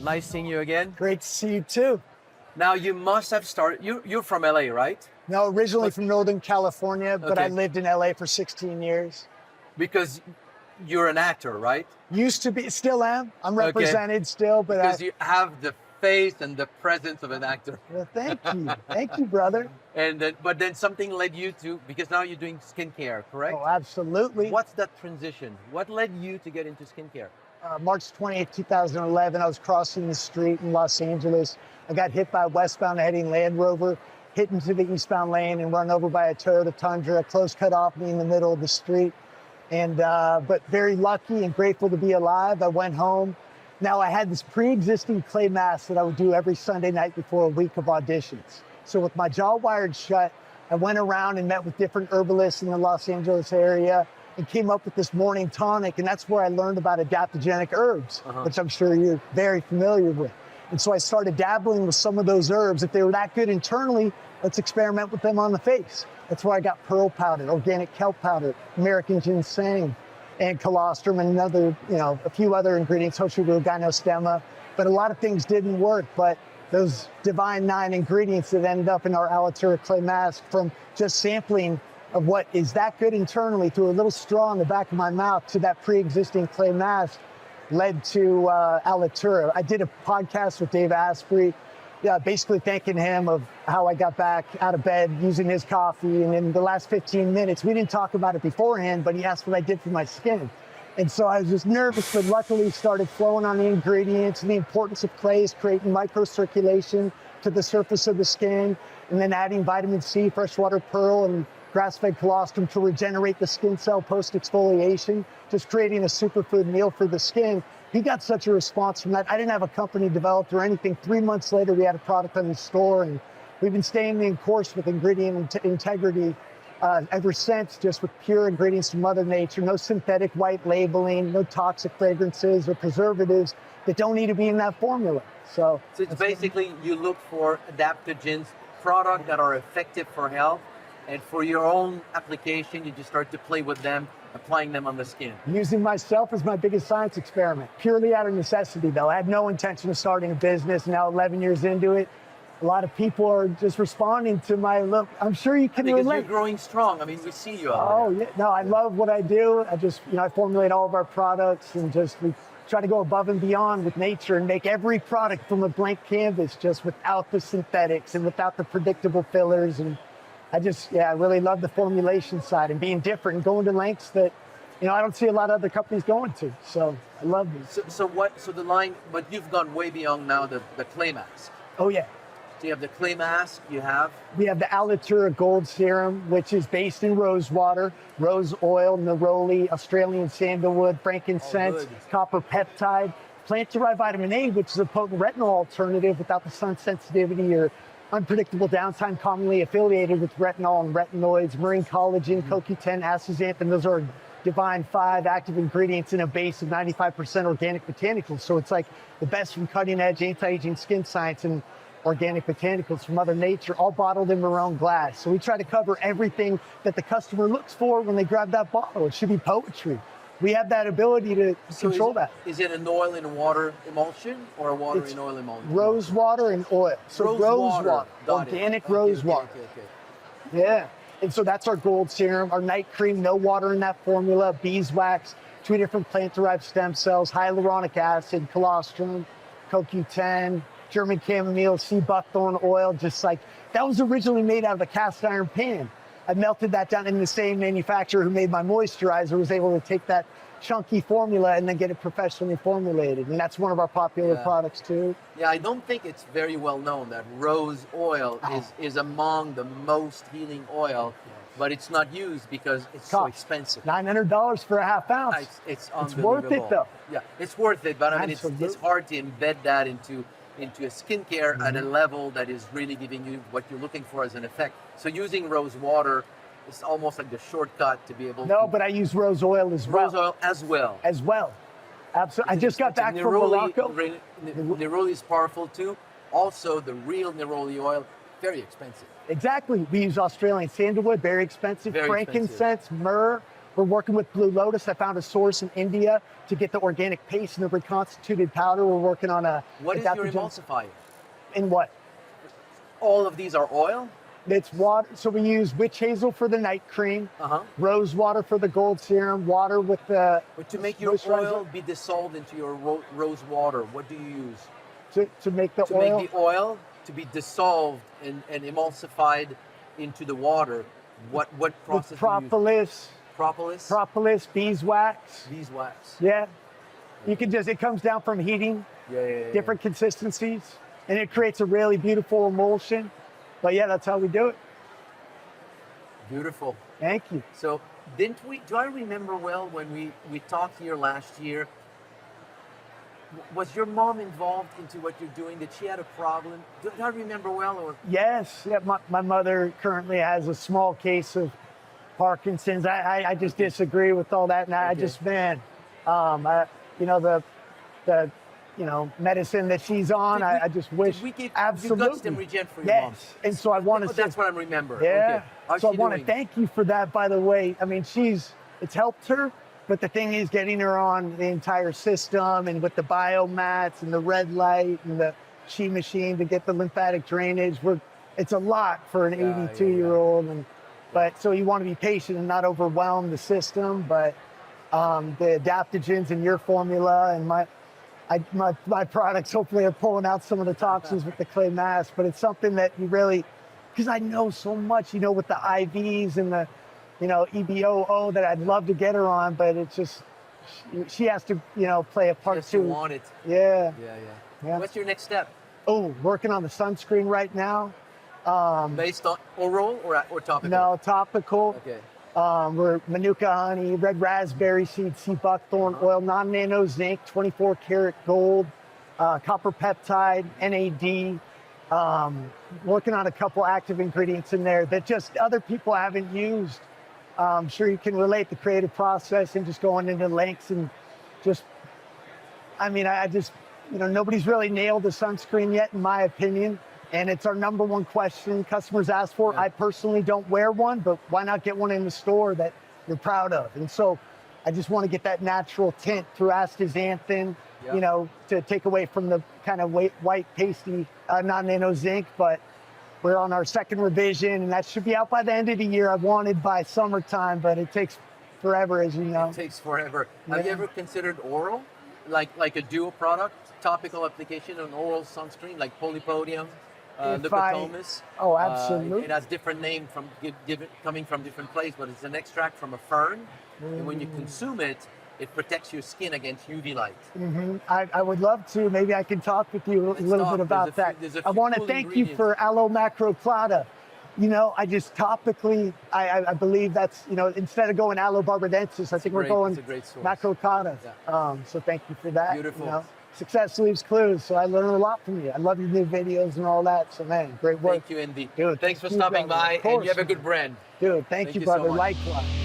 Nice seeing you again. Great to see you too. Now you must have started. You're from LA, right? No, originally from Northern California, but I Okay. lived in LA for 16 years. Because you're an actor, right? Used to be, still am. I'm represented still, but Because you have the face and the presence of an actor. well, thank you, brother. And then, but then something led you to, because now you're doing skincare, correct? Oh, absolutely. What's that transition? What led you to get into skincare? March 28, 2011, I was crossing the street in Los Angeles. I got hit by a westbound heading Land Rover, hit into the eastbound lane and run over by a Toyota Tundra, close cut off me in the middle of the street. And, but very lucky and grateful to be alive. I went home. Now I had this pre-existing clay mask that I would do every Sunday night before a week of auditions. So with my jaw wired shut, I went around and met with different herbalists in the Los Angeles area and came up with this morning tonic. And that's where I learned about adaptogenic herbs, which I'm sure you're very familiar with. And so I started dabbling with some of those herbs. If they were that good internally, let's experiment with them on the face. That's where I got pearl powder, organic kelp powder, American ginseng, and colostrum, and another, a few other ingredients, Hoshiru, gynostemma. But a lot of things didn't work. But those divine 9 ingredients that ended up in our Alitura clay mask, from just sampling of what is that good internally through a little straw in the back of my mouth to that pre-existing clay mask, led to Alitura. I did a podcast with Dave Asprey, basically thanking him of how I got back out of bed using his coffee. And in the last 15 minutes, we didn't talk about it beforehand, but he asked what I did for my skin. And so I was just nervous, but luckily started flowing on the ingredients and the importance of clays, creating microcirculation to the surface of the skin, and then adding vitamin C, freshwater pearl, and grass-fed colostrum to regenerate the skin cell post-exfoliation, just creating a superfood meal for the skin. He got such a response from that. I didn't have a company developed or anything. 3 months later, we had a product on the store, and we've been staying the course with ingredient integrity ever since, just with pure ingredients from Mother Nature, no synthetic white labeling, no toxic fragrances or preservatives that don't need to be in that formula. So it's basically you look for adaptogens, products that are effective for health, and for your own application, you just start to play with them, applying them on the skin. Using myself as my biggest science experiment, purely out of necessity though. I had no intention of starting a business. Now 11 years into it, a lot of people are just responding to my look. I'm sure you can relate. Because you're growing strong. I mean, we see you out Oh, there. yeah. No, I love what I do. I just, I formulate all of our products and we try to go above and beyond with nature and make every product from a blank canvas, just without the synthetics and without the predictable fillers. And I really love the formulation side and being different and going to lengths that, I don't see a lot of other companies going to. So I love this. So the line, but you've gone way beyond now the clay mask. Oh, yeah. So you have the clay mask, we have the Alitura Gold Serum, which is based in rose water, rose oil, neroli, Australian sandalwood, frankincense, copper peptide, plant-derived vitamin A, which is a potent retinol alternative without the sun sensitivity or unpredictable downtime commonly affiliated with retinol and retinoids, marine collagen, CoQ10, astaxanthin. Those are divine 5 active ingredients in a base of 95% organic botanicals. So it's like the best from cutting-edge anti-aging skin science and organic botanicals from Mother Nature, all bottled in Marone glass. So we try to cover everything that the customer looks for when they grab that bottle. It should be poetry. We have that ability to control that. Is it an oil in water emulsion or a water in oil emulsion? Rose water and oil. So rose water. Organic rose water. Okay. Yeah. And so that's our gold serum, our night cream, no water in that formula, beeswax, 2 different plant-derived stem cells, hyaluronic acid, colostrum, CoQ10, German chamomile, sea buckthorn oil, just like, that was originally made out of a cast iron pan. I melted that down, in the same manufacturer who made my moisturizer was able to take that chunky formula and then get it professionally formulated. And that's one of our popular products too. Yeah, I don't think it's very well known that rose oil is among the most healing oil, but it's not used because it's so expensive. $900 for a half ounce. It's worth it though. Yeah, it's worth it, but I mean, it's hard to embed that into a skincare at a level that is really giving you what you're looking for as an effect. So using rose water is almost like the shortcut to be able to... No, but I use rose oil as well. Rose oil as well. As well. Absolutely. I just got back from Morocco. Neroli is powerful too. Also, the real neroli oil, very expensive. Exactly. We use Australian sandalwood, very expensive. Frankincense, myrrh, We're working with Blue Lotus. I found a source in India to get the organic paste and the reconstituted powder. We're working on a... What is your emulsifier? In what? All of these are oil? It's water. So we use witch hazel for the night cream, rose water for the gold serum, water with the... But to make your oil be dissolved into your rose water, what do you use? To make the to oil? To make the oil to be dissolved and emulsified into the water, what process with propolis. Propolis? Propolis, beeswax. Beeswax. Yeah. You can just, it comes down from heating, different yeah. consistencies, and it creates a really beautiful emulsion. But yeah, that's how we do it. Beautiful. Thank you. So do I remember well when we talked here last year, was your mom involved into what you're doing? Did she have a problem? Do I remember well? Or? Yes. Yeah, my mother currently has a small case of Parkinson's. I just disagree with all that. And I just, man, you know, the medicine that she's on, I just wish. Did we give absolutely. You got STEMREGEN for your mom? Yes. And so I want to say. That's what I remember. Yeah. Okay. So I want to thank you for that, by the way. I mean, it's helped her. But the thing is getting her on the entire system and with the biomats and the red light and the Chi machine to get the lymphatic drainage. It's a lot for an 82-year-old. But so you want to be patient and not overwhelm the system. But the adaptogens in your formula and my products hopefully are pulling out some of the toxins with the clay mask. But it's something that you really, because I know so much, with the IVs and the EBOO that I'd love to get her on, but it's just, she has to, play a part too. You want it. Yeah. What's your next step? Oh, working on the sunscreen right now. Based on oral or topical? No, topical. Okay. We're Manuka honey, red raspberry seed, sea buckthorn oil, non-nano zinc, 24 karat gold, copper peptide, NAD. Working on a couple active ingredients in there that just other people haven't used. I'm sure you can relate the creative process and just going into lengths and just, I just, nobody's really nailed the sunscreen yet, in my opinion. And it's our number one question customers ask for. I personally don't wear one, but why not get one in the store that you're proud of? And so I just want to get that natural tint through astaxanthin, to take away from the kind of white pasty non-nano zinc. But we're on our second revision, and that should be out by the end of the year. I wanted by summertime, but it takes forever, as you know. It takes forever. Have you ever considered oral, like a dual product, topical application, an oral sunscreen, like polypodium, leucotomus? Oh, absolutely. It has different name coming from different places, but it's an extract from a fern, and when you consume it, it protects your skin against UV light. I would love to. Maybe I can talk with you a little bit about that. I want to thank you for aloe macroclada. I just topically, I believe that's, instead of going aloe barbadensis, I think we're going macroclada. So thank you for that. Beautiful. Success leaves clues, so I learned a lot from you. I love your new videos and all that. So man, great work. Thank you, Andy. Dude, thanks for stopping by, and you have a good brand. Dude, thank you, brother. So much. Likewise.